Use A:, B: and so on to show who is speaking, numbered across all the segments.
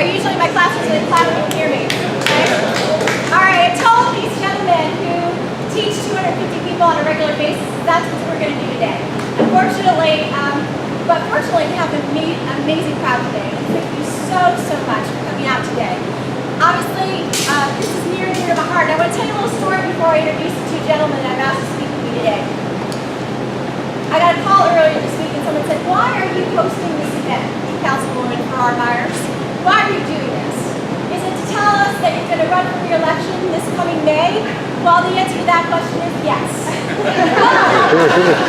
A: Usually my class is really loud and you can hear me. Okay? All right, I told these gentlemen who teach 250 people on a regular basis that's what we're going to do today. Unfortunately, but fortunately we have an amazing crowd today. And thank you so much for coming out today. Obviously, this is near and dear to my heart. I want to tell you a little story before I introduce the two gentlemen that I've asked to speak with me today. I got a call earlier this week and someone said, why are you hosting this event, Councilwoman Farrar? Why are you doing this? Is it to tell us that you're going to run for re-election this coming May? Well, the answer to that question is yes.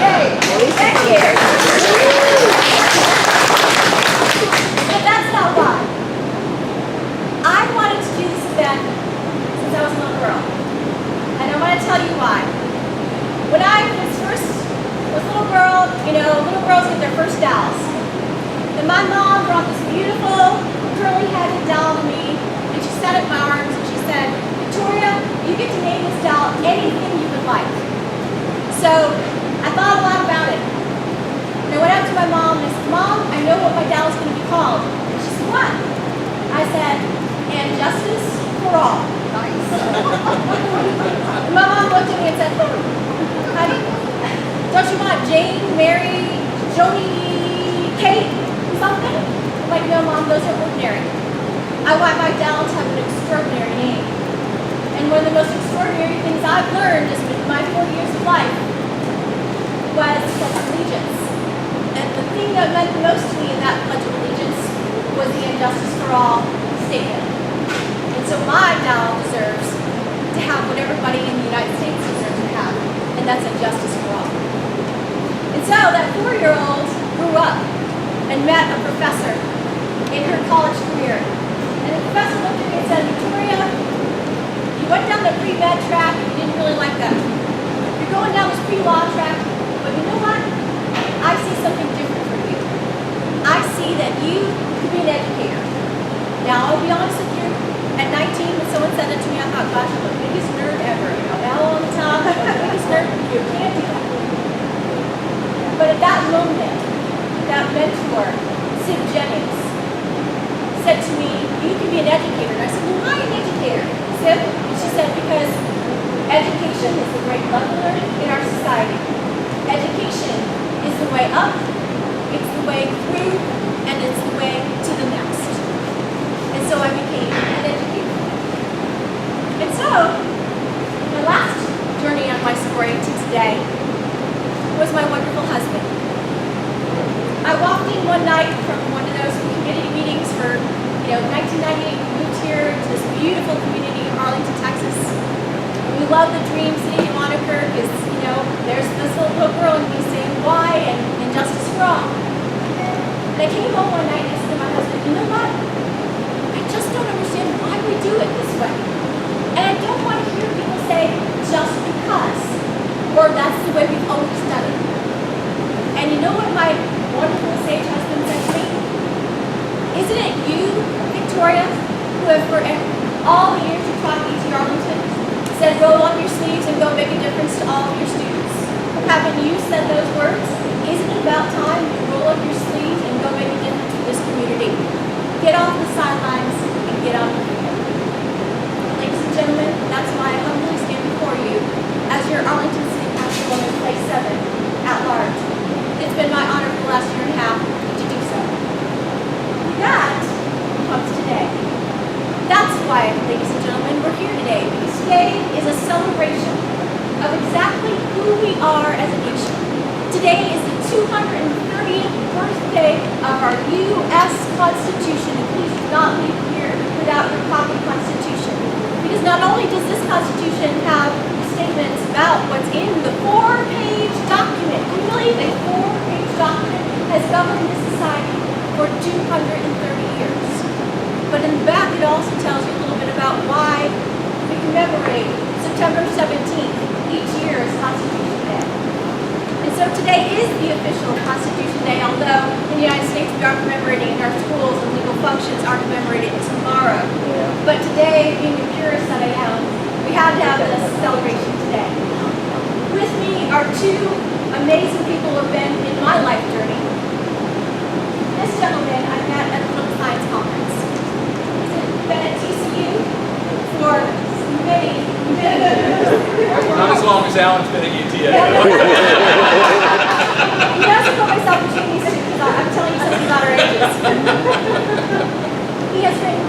A: Yay! Thank you. But that's not why. I wanted to do this event since I was a little girl. And I want to tell you why. When I was a little girl, little girls get their first dolls. And my mom brought this beautiful, curly-headed doll to me, and she sat in my arms and she said, Victoria, you get to name this doll anything you would like. So I thought a lot about it. And I went up to my mom and I said, Mom, I know what my doll is going to be called. And she said, what? I said, And Justice for All. Nice. And my mom looked at me and said, honey, don't you want Jane, Mary, Joni, Kate, something? I'm like, no, Mom, those are ordinary. I want my doll to have an extraordinary name. And one of the most extraordinary things I've learned is in my 40 years of life was Pledge of Allegiance. And the thing that meant the most to me in that Pledge of Allegiance was the And Justice for All statement. And so my doll deserves to have what everybody in the United States deserves to have, and that's a justice for all. And so that 4-year-old grew up and met a professor in her college career. And the professor looked at me and said, Victoria, you went down the pre-med track and you didn't really like that. You're going down this pre-law track, but you know what? I see something different for you. I see that you could be an educator. Now, I'll be honest with you, at 19, when someone said that to me, I thought, gosh, I'm the biggest nerd ever. L on the top, I'm the biggest nerd for you. Can't do that. But at that moment, that mentor, Sid Jennings, said to me, you can be an educator. And I said, well, why an educator, Sid? And she said, because education is the great leveler in our society. Education is the way up, it's the way through, and it's the way to the next. And so I became an educator. And so, my last journey on my story to today was my wonderful husband. I walked in one night from one of those community meetings for, 1998. We moved here to this beautiful community in Arlington, Texas. And we love the Dream City of Monaco because, there's this little girl in me saying, why and justice for all. And I came home one night and I said to my husband, you know what? I just don't understand why we do it this way. And I don't want to hear people say, just because, or that's the way we've always done it. And you know what my wonderful sage husband said to me? Isn't it you, Victoria, who have for all the years you taught E.T. Arlington, said roll up your sleeves and go make a difference to all of your students? Haven't you said those words? Isn't it about time you roll up your sleeves and go make a difference for this community? Get off the sidelines and get on the field. Ladies and gentlemen, that's why I humbly stand before you as your Arlington City Councilwoman, Place 7, at large. It's been my honor for the last year and a half to do so. That comes today. That's why, ladies and gentlemen, we're here today, because today is a celebration of exactly who we are as a nation. Today is the 230th birthday of our U.S. Constitution, and please do not leave here without your copy Constitution. Because not only does this Constitution have statements about what's in the 4-page document, can you believe a 4-page document has governed this society for 230 years? But in the back it also tells you a little bit about why we commemorate September 17th each year as Constitution Day. And so today is the official Constitution Day, although in the United States we are commemorating, our schools and legal functions are commemorated tomorrow. But today, being the purist that I am, we had to have this celebration today. With me are two amazing people who have been in my life journey. This gentleman I met at a little science conference.
B: has Alan been at ETA?
A: He doesn't put myself between these two because I'm telling you something about our ages. He has written,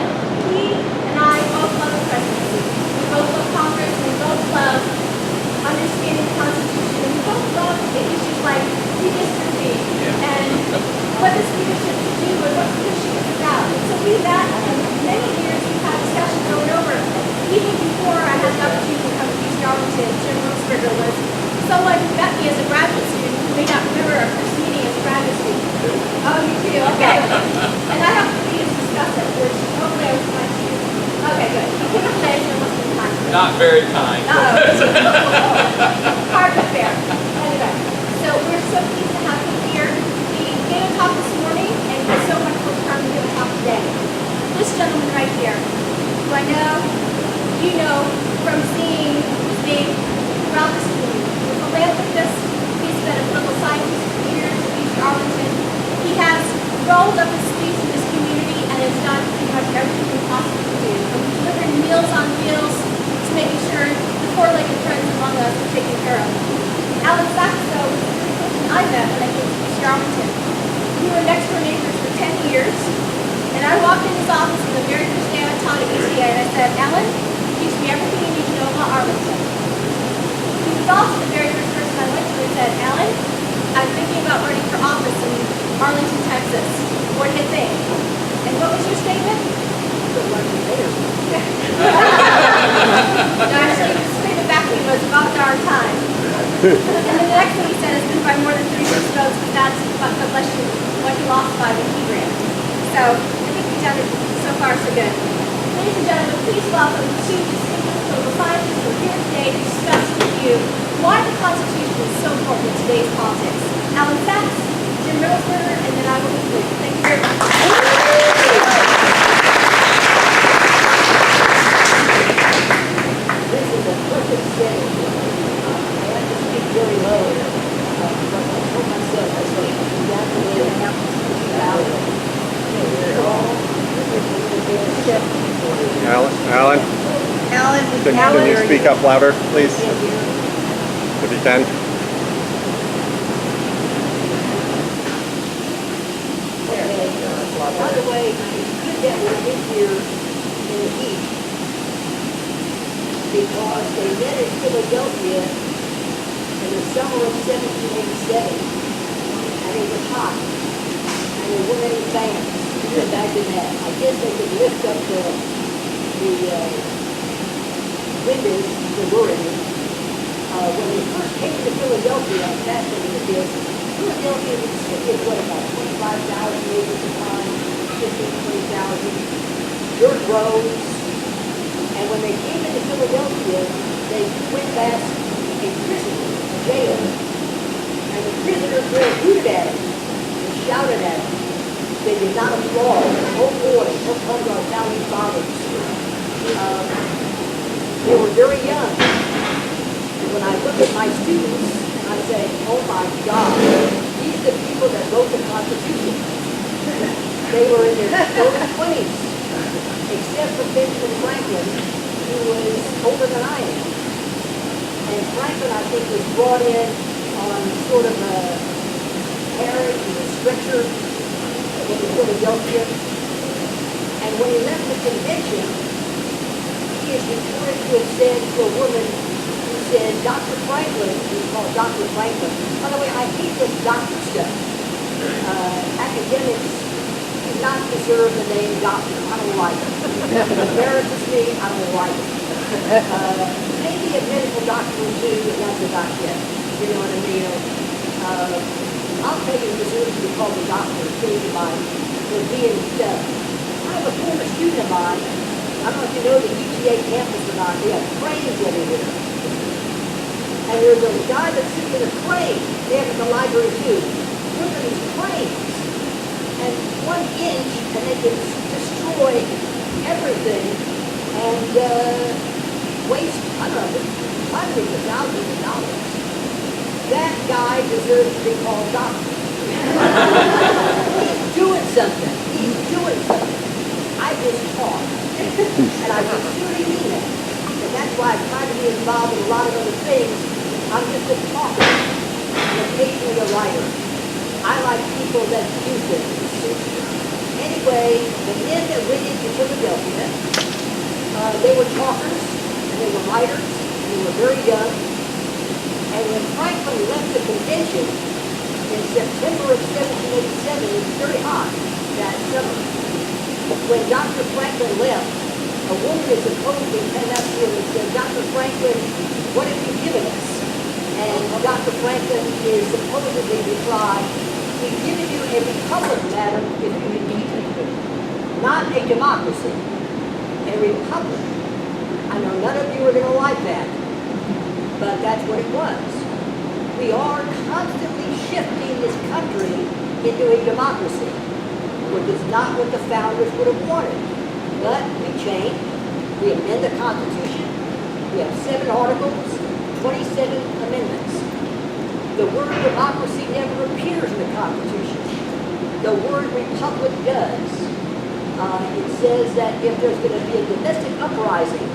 A: he and I both love the presidency. We both love Congress, and we both love understanding the Constitution, and we both love the issues like redistricting and what does leadership do and what leadership is about. And so we've met, and many years we've had discussions over and over. Even before I had the opportunity to come to East Arlington, Jim Roseberger was someone who met me as a graduate student who may not remember our first meeting as a graduate student. Oh, you do? Okay. And I have 3 years to discuss it, which hopefully I was fine to you. Okay, good. You couldn't say it must be kind.
B: Not very kind.
A: Hard but fair. Anyway, so we're so pleased to have him here. He gave a talk this morning, and he's so much more to give a talk today. This gentleman right here, who I know you know from seeing his name throughout this community. He's a philanthropist. He's been a political scientist for years in East Arlington. He has rolled up his sleeves in this community and has done pretty much everything he possibly can do. From delivering meals on wheels to making sure the 4-legged friends among us are taken care of. Alan Saxo was the first person I met when I came to East Arlington. We were next door neighbors for 10 years. And I walked in his office on the very first day I taught at ETA and I said, Alan, teach me everything you need to know about Arlington. He was also the very first person I went to and said, Alan, I'm thinking about running for office in Arlington, Texas. What do you think? And what was your statement? Actually, the statement back to me was about darn time. And then the next thing he said is been by more than 36 votes, but that's what he lost by when he ran. So I think we've done it so far so good. Ladies and gentlemen, please welcome 2 distinguished political scientists who are here today to discuss with you why the Constitution is so important in today's politics. Alan Sachs, Jim Roseberger, and then I will conclude. Thank you very much.
C: This is a perfect setting. I have to speak very low here. But I told myself I was going to be down here and have to speak loud.
D: Alan, can you speak up louder, please? If you can.
C: By the way, it's good that we're in here in the heat because they met in Philadelphia in the summer of 1787, and it was hot, and there weren't any fans. You can imagine that. I guess they could lift up the windows that were in it. When they first came to Philadelphia, I'm fascinated with this. Philadelphia was a city of what, about 25,000 acres of time, 20,000 dirt roads. And when they came into Philadelphia, they went past a prison, a jail. And the prisoners there hooted at him and shouted at him. They did not applaud. Oh boy, here comes our founding fathers. They were very young. And when I look at my students, I say, oh my God, these are the people that wrote the Constitution. They were in their early 20s, except for Benjamin Franklin, who was older than I am. And Franklin, I think, was brought in on sort of a carriage and a stretcher into Philadelphia. And when he left the convention, he is reported to have said to a woman who said, Dr. Franklin, he was called Dr. Franklin. By the way, I hate this doctor stuff. Academics do not deserve the name doctor. I don't like it. It embarrasses me. I don't like it. Maybe a medical doctor or two, but that's about it. You know what I mean? I'll tell you, deserve to be called a doctor, occasionally, for being stuff. I have a former student of mine. I don't know if you know the ETA campus or not. They have cranes everywhere. And there's a guy that's sitting in a crane. They have it in the library too. Look at these cranes. And 1 inch, and they can destroy everything and waste, I don't know, hundreds of thousands of dollars. That guy deserves to be called doctor. He's doing something. He's doing something. I just talk. And I sincerely mean that. And that's why I try to be involved in a lot of other things, I'm just a talker, and occasionally a writer. I like people that do things. Anyway, the men that went into Philadelphia, they were talkers, and they were writers, and they were very young. And when Franklin left the convention in September of 1787, it was very hot that summer. When Dr. Franklin left, a woman is supposedly came up to him and said, Dr. Franklin, what have you given us? And Dr. Franklin is supposedly replied, we've given you a republic, madam, if you would need it. Not a democracy, a republic. I know none of you are going to like that, but that's what it was. We are constantly shifting this country into a democracy, which is not what the founders would have wanted. But we change, we amend the Constitution, we have 7 articles, 27 amendments. The word democracy never appears in the Constitution. The word republic does. It says that if there's going to be a domestic uprising,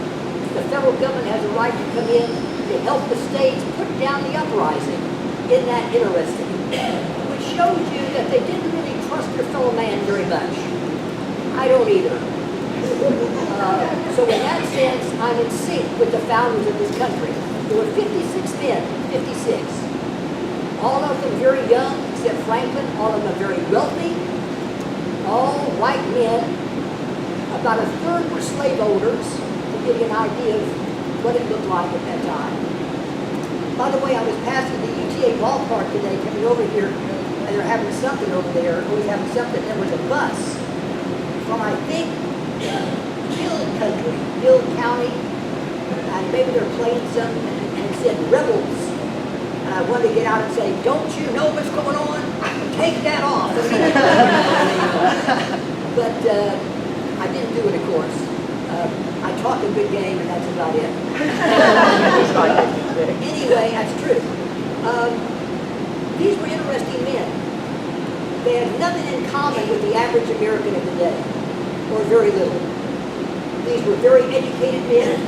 C: the federal government has a right to come in to help the states put down the uprising. Isn't that interesting? Which shows you that they didn't really trust their fellow man very much. I don't either. So in that sense, I'm in sync with the founders of this country. There were 56 men, 56. All of them very young, except Franklin. All of them very wealthy. All white men. About a third were slave owners, to give you an idea of what it looked like at that time. By the way, I was passing the UTA ballpark today, coming over here, and they're having something over there, always having something. There was a bus from, I think, Hill Country, Hill County, and maybe they're playing something, and it said Rebels. And I wanted to get out and say, don't you know what's going on? Take that off. But I didn't do it, of course. I talked a good game, and that's about it. Anyway, that's true. These were interesting men. They had nothing in common with the average American of the day, or very little. These were very educated men.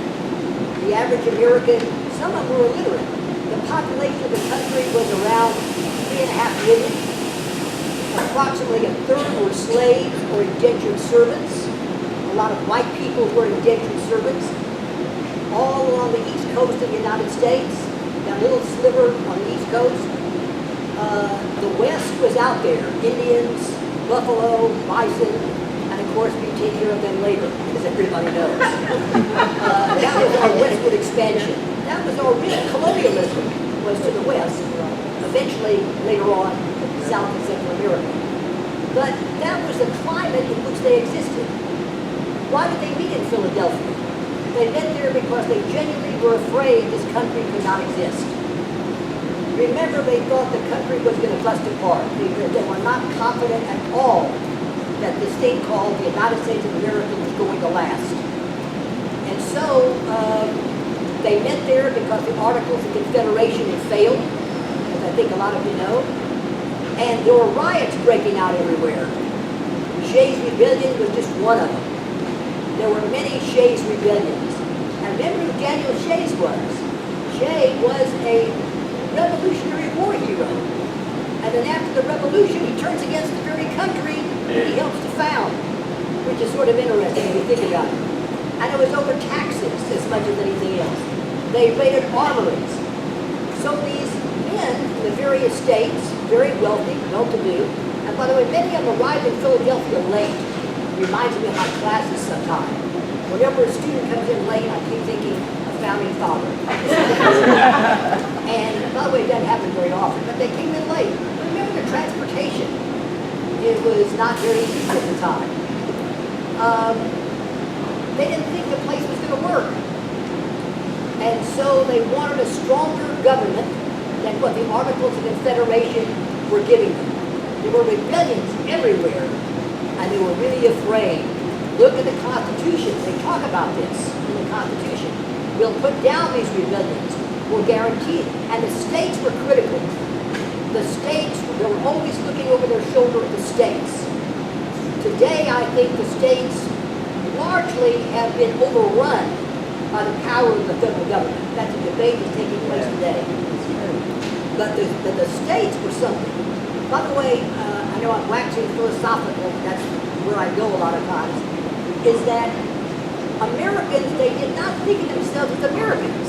C: The average American, some of them were illiterate. The population of the country was around 3.5 million. Approximately a third were slaves or indentured servants. A lot of white people were indentured servants. All along the east coast of the United States, that little sliver on the east coast. The west was out there. Indians, buffalo, bison, and of course we take care of them later, as everybody knows. That was our westward expansion. That was our real colonialism, was to the west. Eventually, later on, South and Central America. But that was the climate in which they existed. Why did they meet in Philadelphia? They met there because they genuinely were afraid this country could not exist. Remember, they thought the country was going to bust apart. They were not confident at all that this thing called the United States of America was going to last. And so, they met there because the Articles of Confederation had failed, as I think a lot of you know. And there were riots breaking out everywhere. Shays' Rebellion was just one of them. There were many Shays' rebellions. And remember who Daniel Shays was? Shay was a Revolutionary War hero. And then after the revolution, he turns against the very country that he helps to found, which is sort of interesting when you think about it. And it was over taxes as much as anything else. They raided armories. So these men in the various states, very wealthy, well-to-do, and by the way, many of them arrived in Philadelphia late. Reminds me of my classes sometimes. Whenever a student comes in late, I keep thinking a founding father. And by the way, it doesn't happen very often, but they came in late. Remember the transportation. It was not very easy at the time. They didn't think the place was going to work. And so they wanted a stronger government than what the Articles of Confederation were giving them. There were rebellions everywhere, and they were really afraid. Look at the Constitution. They talk about this in the Constitution. We'll put down these rebellions. We'll guarantee it. And the states were critical. The states, they were always looking over their shoulder at the states. Today, I think the states largely have been overrun by the power of the federal government. That's a debate that's taking place today. But the states were something. By the way, I know I'm waxing philosophical, that's where I go a lot of times, is that Americans, they did not think of themselves as Americans.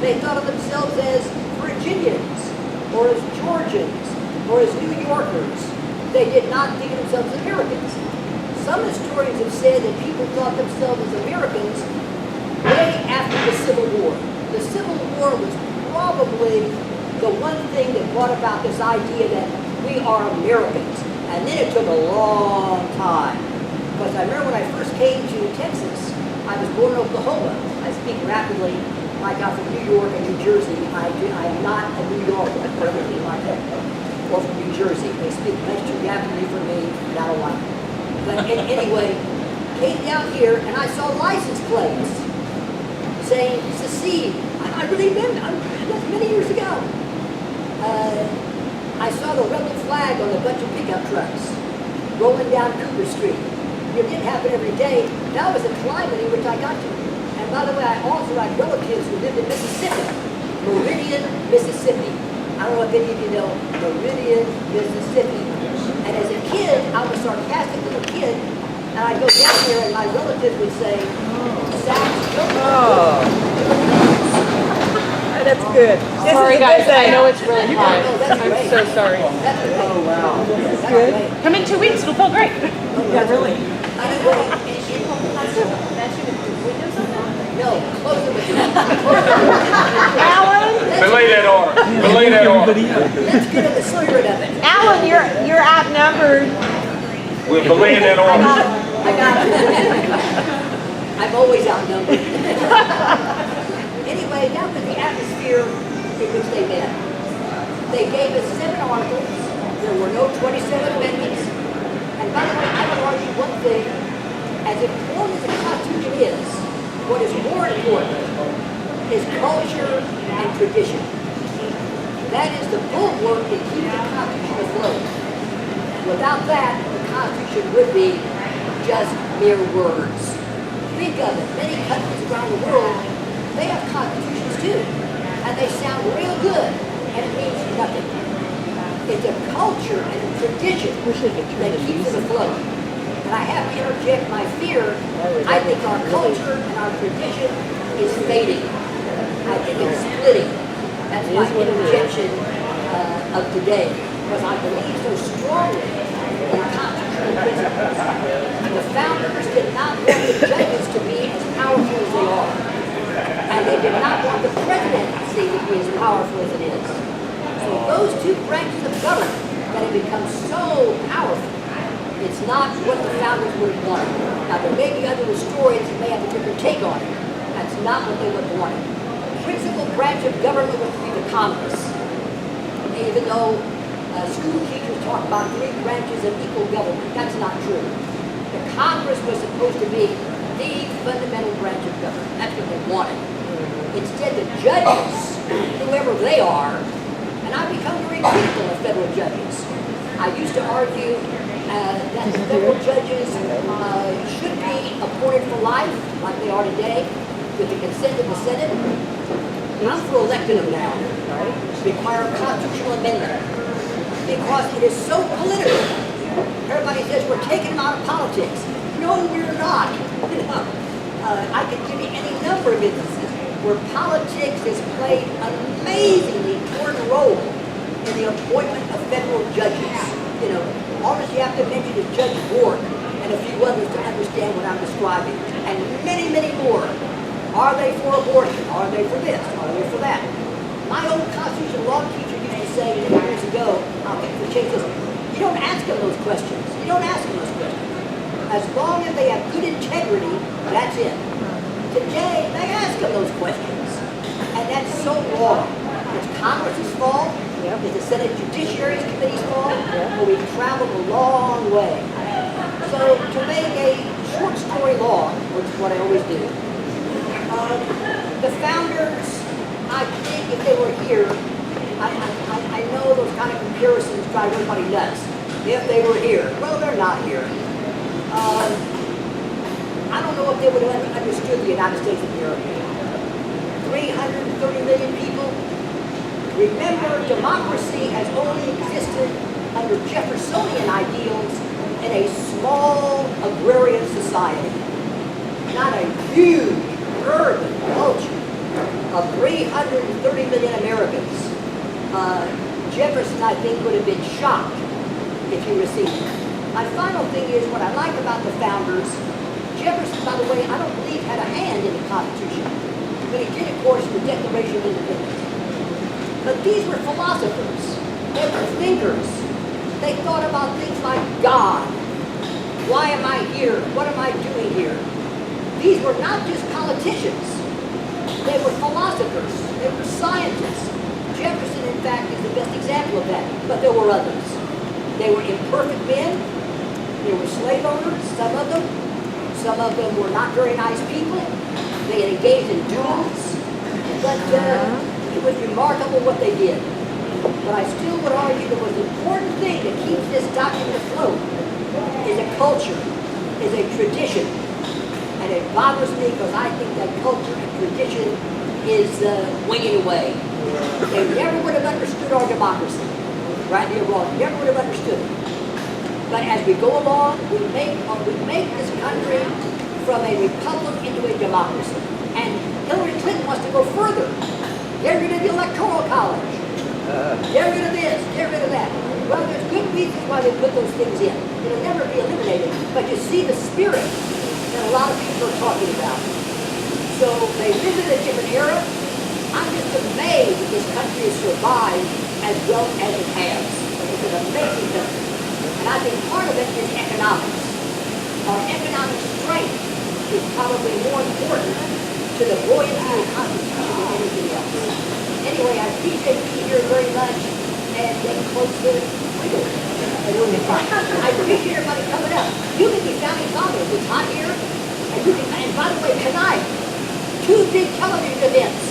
C: They thought of themselves as Virginians, or as Georgians, or as New Yorkers. They did not think of themselves as Americans. Some historians have said that people thought themselves as Americans way after the Civil War. The Civil War was probably the one thing that brought about this idea that we are Americans. And then it took a long time. Because I remember when I first came to Texas, I was born in Oklahoma. I speak rapidly like I'm from New York and New Jersey. I am not a New Yorker or anything like that. Or from New Jersey. They speak much too rapidly for me, and I don't like it. But anyway, came down here and I saw license plates saying secede. I really remember, that's many years ago. I saw the rebel flag on a bunch of pickup trucks rolling down Cooper Street. It didn't happen every day. That was a climate in which I got to. And by the way, I also had relatives who lived in Mississippi, Meridian, Mississippi. I don't know if any of you know Meridian, Mississippi. And as a kid, I was a sarcastic little kid, and I'd go down there and my relatives would say,
E: That's good.
F: Sorry guys, I know it's really hot.
C: that's
F: I'm
C: great.
F: so sorry.
C: That's great. Oh, wow. That's
E: good.
C: great.
F: Come in 2 weeks, it'll feel great.
E: Yeah, really.
C: Anyway, no, close it with you.
F: Alan,
B: Belay that order. Belay that order.
C: Let's get in the spirit of it.
F: Alan, you're outnumbered.
B: We're belaying that order.
C: I got it. I'm always outnumbered. Anyway, that was the atmosphere in which they met. They gave us 7 articles. There were no 27 amendments. And by the way, I would argue one thing. As important as the Constitution is, what is more important is culture and tradition. That is the bulwark that keeps the Constitution afloat. Without that, the Constitution would be just mere words. Think of it. Many countries around the world, they have constitutions too. And they sound real good, and it means nothing. It's a culture and a tradition that keeps it afloat. And I have to interject my fear. I think our culture and our tradition is fading. I think it's splitting. That's my interjection of today. Because I believe so strongly in constitutional principles. The founders did not want the judges to be as powerful as they are. And they did not want the presidency to be as powerful as it is. So those two branches of government that have become so powerful, it's not what the founders would have wanted. Now, there may be other historians who may have a different take on it. That's not what they would have wanted. The principal branch of government was to be the Congress. Even though school teachers talk about 3 branches of equal government, that's not true. The Congress was supposed to be the fundamental branch of government. That's what they wanted. Instead, the judges, whoever they are, and I've become very critical of federal judges. I used to argue that the federal judges should be appointed for life, like they are today, with the consent of the Senate. Not for electing them now, right? Require a constitutional amendment. Because it is so political. Everybody says we're taking them out of politics. No, we're not. I could give you any number of instances where politics has played an amazingly important role in the appointment of federal judges. You know, almost you have to mention is Judge Bork and a few others to understand what I'm describing. And many, many more. Are they for abortion? Are they for this? Are they for that? My old constitutional law teacher used to say many years ago, I'll get to change this, you don't ask them those questions. You don't ask them those questions. As long as they have good integrity, that's it. Today, they ask them those questions. And that's so wrong. It's Congress's fault. It's the Senate Judiciary Committee's fault. But we've traveled a long way. So to make a short story long, which is what I always do, the founders, I think if they were here, I know those kind of comparisons drive everybody nuts. If they were here. Well, they're not here. I don't know know if they would have understood the United States of America. 330 million people. Remember, democracy has only existed under Jeffersonian ideals in a small agrarian society, not a huge urban culture of 330 million Americans. Jefferson, I think, would have been shocked if he received it. My final thing is, what I like about the founders, Jefferson, by the way, I don't believe had a hand in the Constitution, but he did, of course, the Declaration of Independence. But these were philosophers. They were thinkers. They thought about things like God. Why am I here? What am I doing here? These were not just politicians. They were philosophers. They were scientists. Jefferson, in fact, is the best example of that. But there were others. They were imperfect men. They were slave owners, some of them. Some of them were not very nice people. They had engaged in duels. But it was remarkable what they did. But I still would argue the most important thing that keeps this document afloat is a culture, is a tradition. And it bothers me because I think that culture and tradition is winging away. They never would have understood our democracy, rightly or wrong, never would have understood it. But as we go along, we make this country from a republic into a democracy. And Hillary Clinton wants to go further. Get rid of the Electoral College. Get rid of this, get rid of that. Well, there's good reasons why they put those things in. It'll never be eliminated, but you see the spirit that a lot of people are talking about. So they live in a different era. I'm just amazed that this country has survived as well as it has. It's an amazing country. And I think part of it is economics. Our economic strength is probably more important to the buoyancy of the Constitution than anything else. Anyway, I appreciate being here very much and getting close to wiggle. I appreciate everybody coming up. You can be founding fathers. It's hot here. And by the way, tonight, 2 big television events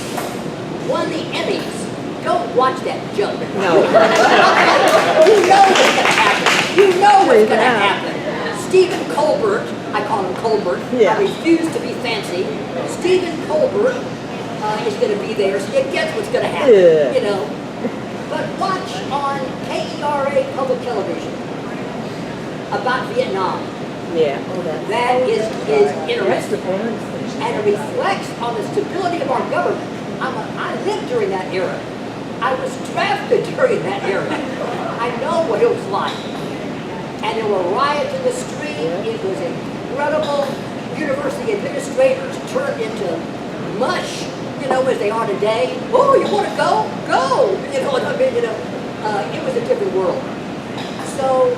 C: won the Emmys. Don't watch that junk. No. You know what's going to happen. You know what's going to happen. Stephen Colbert, I call him Colbert. Yeah. I refuse to be fancy. Stephen Colbert is going to be there, so you guess what's going to happen, you know. But watch on KERA public television about Vietnam. Yeah. That is interesting. And it reflects on the stability of our government. I lived during that era. I was drafted during that era. I know what it was like. And there were riots in the street. It was incredible. University administrators turned into mush, you know, as they are today. Oh, you want to go? Go! You know, it was a different world. So,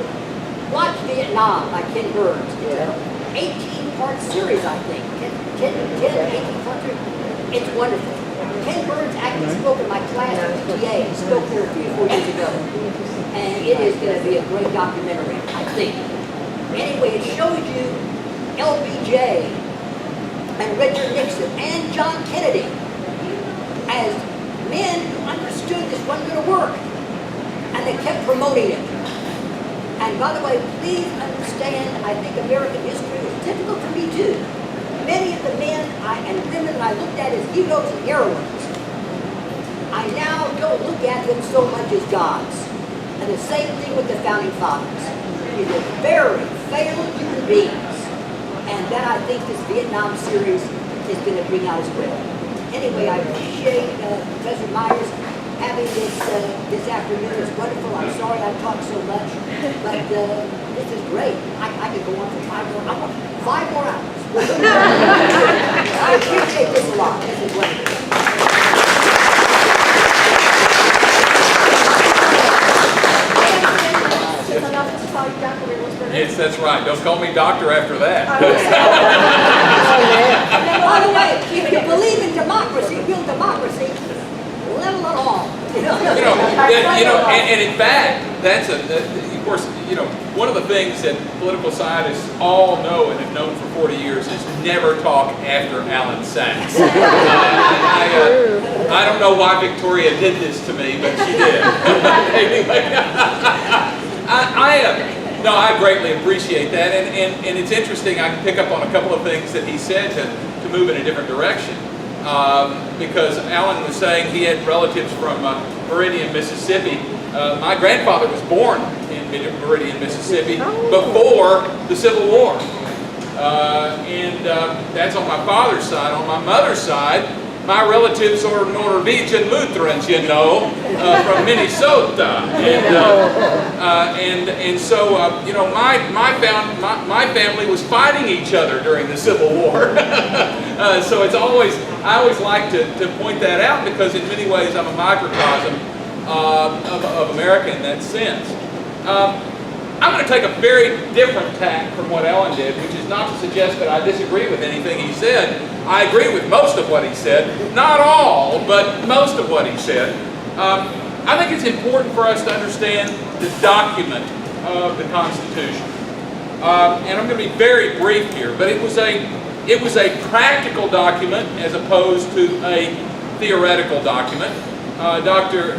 C: watch Vietnam by Ken Burns. It's an 18-part series, I think. 18 part series. It's wonderful. Ken Burns actually spoke in my class at PTA. He spoke there 3 or 4 years ago. And it is going to be a great documentary, I think. Anyway, it shows you LBJ and Richard Nixon and John Kennedy as men who understood this wasn't going to work. And they kept promoting it. And by the way, please understand, I think American history was difficult for me too. Many of the men and women that I looked at as heroes and heroines, I now don't look at them so much as gods. And the same thing with the founding fathers. These are very failed human beings. And that I think this Vietnam series is going to bring out as well. Anyway, I appreciate Professor Myers having this afternoon. It's wonderful. I'm sorry I talked so much, but this is great. I could go on for 5 more. I want 5 more hours. I appreciate this a lot. This is wonderful.
B: Yes, that's right. Don't call me doctor after that.
C: By the way, if you believe in democracy, real democracy, let alone.
B: And in fact, that's of course, one of the things that political scientists all know and have known for 40 years is never talk after Alan Sachs. I don't know why Victoria did this to me, but she did. Anyway, No, I greatly appreciate that, and it's interesting. I can pick up on a couple of things that he said to move in a different direction. Because Alan was saying he had relatives from Meridian, Mississippi. My grandfather was born in Meridian, Mississippi before the Civil War. And that's on my father's side. On my mother's side, my relatives are Norwegian Lutherans, you know, from Minnesota. And so, you know, my family was fighting each other during the Civil War. So it's I always like to point that out because in many ways I'm a microcosm of America in that sense. I'm going to take a very different tack from what Ellen did, which is not to suggest that I disagree with anything he said. I agree with most of what he said. Not all, but most of what he said. I think it's important for us to understand the document of the Constitution. And I'm going to be very brief here, but it was a practical document as opposed to a theoretical document. Dr.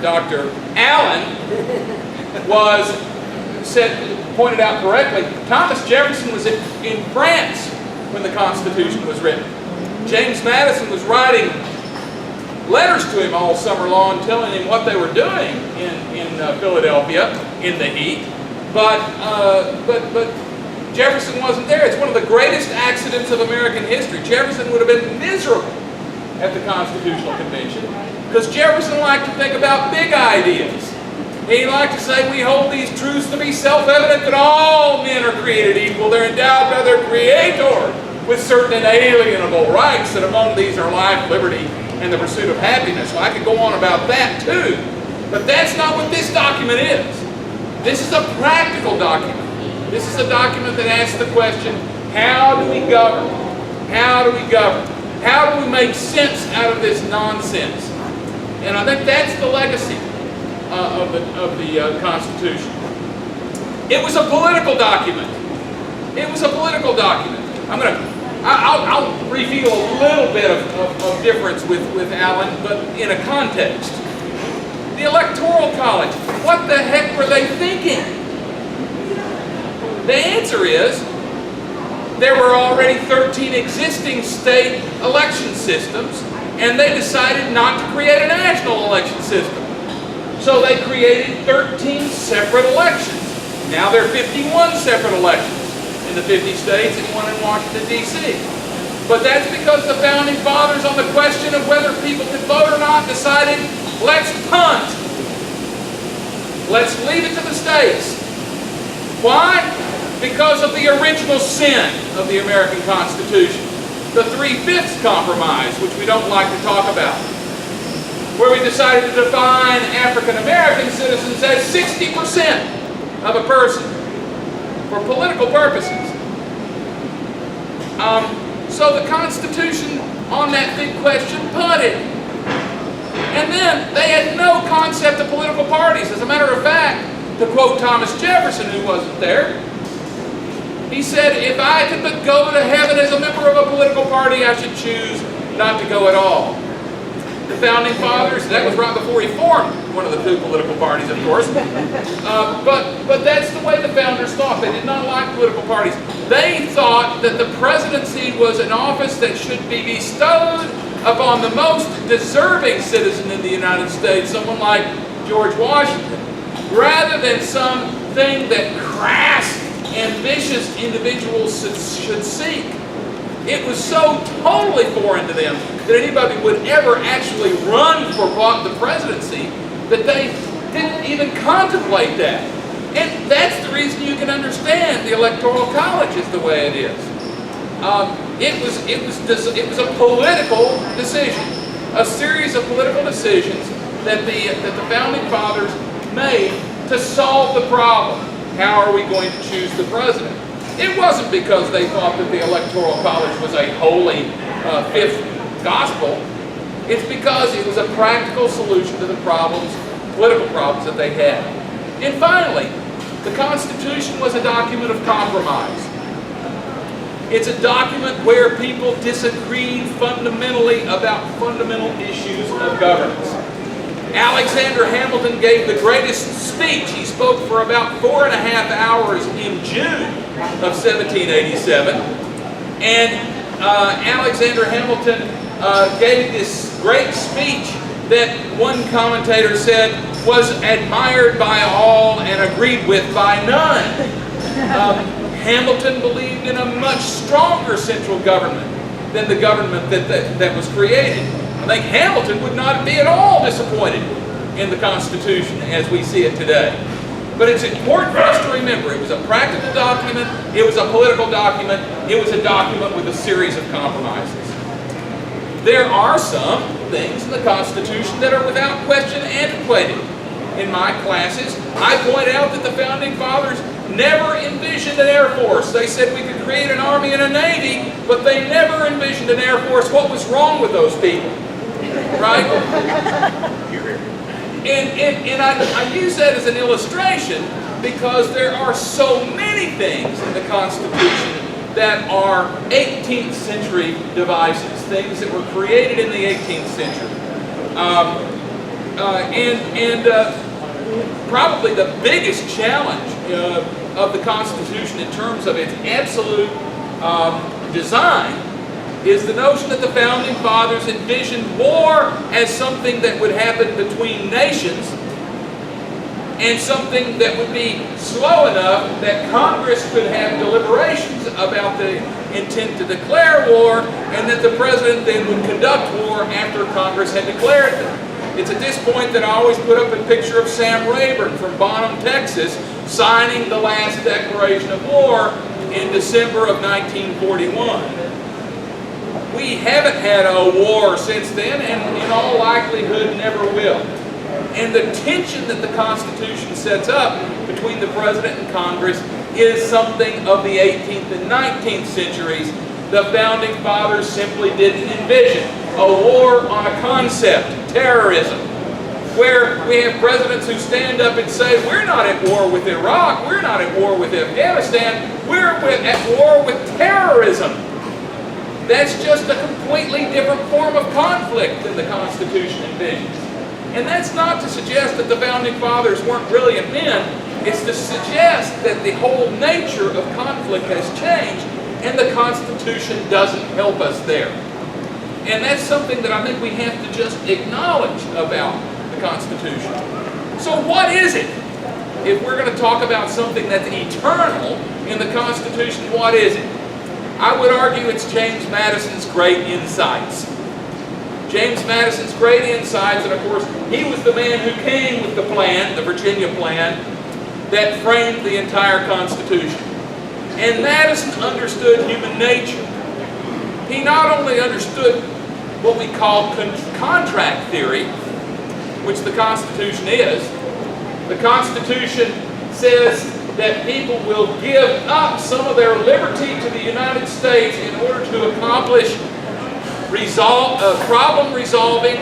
B: Allen pointed out correctly, Thomas Jefferson was in France when the Constitution was written. James Madison was writing letters to him all summer long telling him what they were doing in Philadelphia in the heat. But Jefferson wasn't there. It's one of the greatest accidents of American history. Jefferson would have been miserable at the Constitutional Convention because Jefferson liked to think about big ideas. He liked to say, we hold these truths to be self-evident that all men are created equal. They're endowed by their Creator with certain inalienable rights, and among these are life, liberty, and the pursuit of happiness. Well, I could go on about that too, but that's not what this document is. This is a practical document. This is a document that asks the question, how do we govern? How do we govern? How do we make sense out of this nonsense? And I think that's the legacy of the Constitution. It was a political document. It was a political document. I'll reveal a little bit of difference with Allen, but in a context. The Electoral College, what the heck were they thinking? The answer is, there were already 13 existing state election systems, and they decided not to create a national election system. So they created 13 separate elections. Now there are 51 separate elections in the 50 states and one in Washington, D.C. But that's because the Founding Fathers, on the question of whether people could vote or not, decided, let's punt. Let's leave it to the states. Why? Because of the original sin of the American Constitution. The 3/5 compromise, which we don't like to talk about, where we decided to define African American citizens as 60% of a person for political purposes. So the Constitution on that big question punted. And then they had no concept of political parties. As a matter of fact, to quote Thomas Jefferson, who wasn't there, he said, if I could but go to heaven as a member of a political party, I should choose not to go at all. The Founding Fathers, that was right before he formed one of the two political parties, of course. But that's the way the Founders thought. They did not like political parties. They thought that the presidency was an office that should be bestowed upon the most deserving citizen in the United States, someone like George Washington, rather than something that crass, ambitious individuals should seek. It was so totally foreign to them that anybody would ever actually run for the presidency that they didn't even contemplate that. And that's the reason you can understand the Electoral College is the way it is. It was a political decision, a series of political decisions that the Founding Fathers made to solve the problem. How are we going to choose the president? It wasn't because they thought that the Electoral College was a holy fifth gospel. It's because it was a practical solution to the political problems that they had. And finally, the Constitution was a document of compromise. It's a document where people disagreed fundamentally about fundamental issues of governance. Alexander Hamilton gave the greatest speech. He spoke for about 4.5 hours in June of 1787. And Alexander Hamilton gave this great speech that one commentator said was admired by all and agreed with by none. Hamilton believed in a much stronger central government than the government that was created. I think Hamilton would not be at all disappointed in the Constitution as we see it today. But it's important for us to remember it was a practical document, it was a political document, it was a document with a series of compromises. There are some things in the Constitution that are without question antiquated. In my classes, I point out that the Founding Fathers never envisioned an Air Force. They said we could create an Army and a Navy, but they never envisioned an Air Force. What was wrong with those people? Right? And I use that as an illustration because there are so many things in the Constitution that are 18th century devices, things that were created in the 18th century. Probably the biggest challenge of the Constitution in terms of its absolute design is the notion that the Founding Fathers envisioned war as something that would happen between nations and something that would be slow enough that Congress could have deliberations about the intent to declare war, and that the President then would conduct war after Congress had declared it. It's at this point that I always put up a picture of Sam Rayburn from Bonham, Texas, signing the last declaration of war in December of 1941. We haven't had a war since then, and in all likelihood never will. And the tension that the Constitution sets up between the President and Congress is something of the 18th and 19th centuries. The Founding Fathers simply didn't envision a war on a concept, terrorism, where we have presidents who stand up and say, we're not at war with Iraq, we're not at war with Afghanistan, we're at war with terrorism. That's just a completely different form of conflict than the Constitution envisions. And that's not to suggest that the Founding Fathers weren't brilliant men. It's to suggest that the whole nature of conflict has changed, and the Constitution doesn't help us there. And that's something that I think we have to just acknowledge about the Constitution. So what is it? If we're going to talk about something that's eternal in the Constitution, what is it? I would argue it's James Madison's great insights. James Madison's great insights, and of course, he was the man who came with the plan, the Virginia plan, that framed the entire Constitution. And Madison understood human nature. He not only understood what we call contract theory, which the Constitution is. The Constitution says that people will give up some of their liberty to the United States in order to accomplish problem resolving,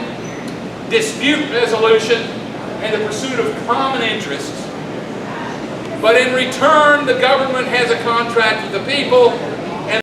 B: dispute resolution, and the pursuit of common interests. But in return, the government has a contract with the people